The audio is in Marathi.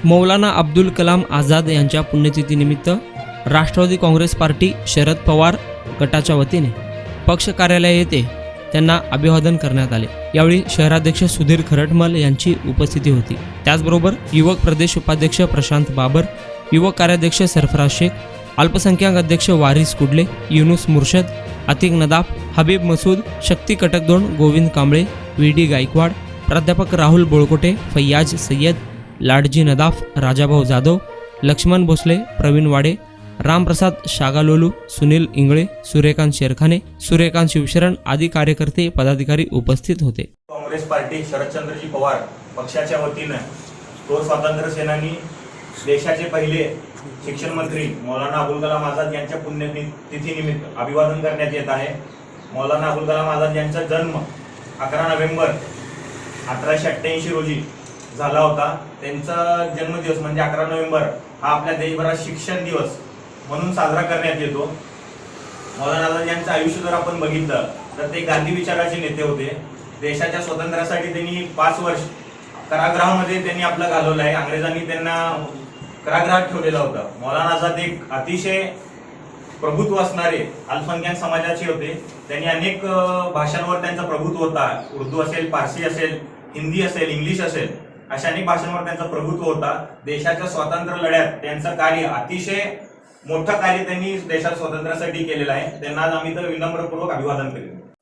मौलाना अब्दुल कलाम आझाद यांच्या पुण्यतिथीनिमित्त राष्ट्रवादी काँग्रेस पार्टी शरद पवार गटाच्या वतीने पक्ष कार्यालय येथे त्यांना अभिवादन करण्यात आले। यावेळी शहराध्यक्ष सुधीर खरटमल यांची उपस्थिती होती। त्याचबरोबर युवक प्रदेश उपाध्यक्ष प्रशांत बाबर, युवक कार्याध्यक्ष सरफराज शेख, अल्पसंख्याक अध्यक्ष वारिस कुडले, युनुस मुर्शद, अतिक नदाफ, हबीब मसूद, शक्ती कटकदोण, गोविंद कांबळे, व्ही.डी. गायकवाड, प्राध्यापक राहुल बोळकोटे, फैयाज सय्यद, लाडजी नदाफ, राजाभाऊ जाधव, लक्ष्मण भोसले, प्रवीण वाडे, रामप्रसाद शागालोलू, सुनील इंगळे, सूर्यकांत शेरखाने, सूर्यकांत शिवशरण आदी कार्यकर्ते पदाधिकारी उपस्थित होते। काँग्रेस पार्टी शरदचंद्रजी पवार पक्षाच्या वतीने थोर स्वातंत्र्य सेनानी, देशाचे पहिले शिक्षण मंत्री मौलाना अबुल कलाम आझाद यांच्या पुण्यतिथीनिमित्त अभिवादन करण्यात येत आहे। मौलाना अबुल कलाम आझाद यांचा जन्म 11 नोव्हेंबर 1888 रोजी झाला होता। त्यांचा जन्मदिवस म्हणजे 11 नोव्हेंबर हा आपल्या देशभरात शिक्षण दिवस म्हणून साजरा करण्यात येतो। मौलाना आझाद यांचं आयुष्य जर आपण बघितलं तर ते गांधी विचाराचे नेते होते। देशाच्या स्वातंत्र्यासाठी त्यांनी 5 वर्ष कारागृहामध्ये त्यांनी आपलं घालवलं आहे। अंग्रेजांनी त्यांना कारागृहात ठेवलेलं होतं। मौलाना आझाद एक अतिशय प्रभुत्व असणारे अल्पसंख्याक समाजाचे होते। त्यांनी अनेक भाषांवर त्यांचा प्रभुत्व होता। उर्दू असेल, फारसी असेल, हिंदी असेल, इंग्लिश असेल, अशा अनेक भाषांवर त्यांचा प्रभुत्व होता। देशाच्या स्वातंत्र्य लढ्यात त्यांचं कार्य अतिशय मोठं कार्य त्यांनी देशाच्या स्वातंत्र्यासाठी केलेलं आहे। त्यांना आम्ही तर विनम्रपूर्वक अभिवादन करू।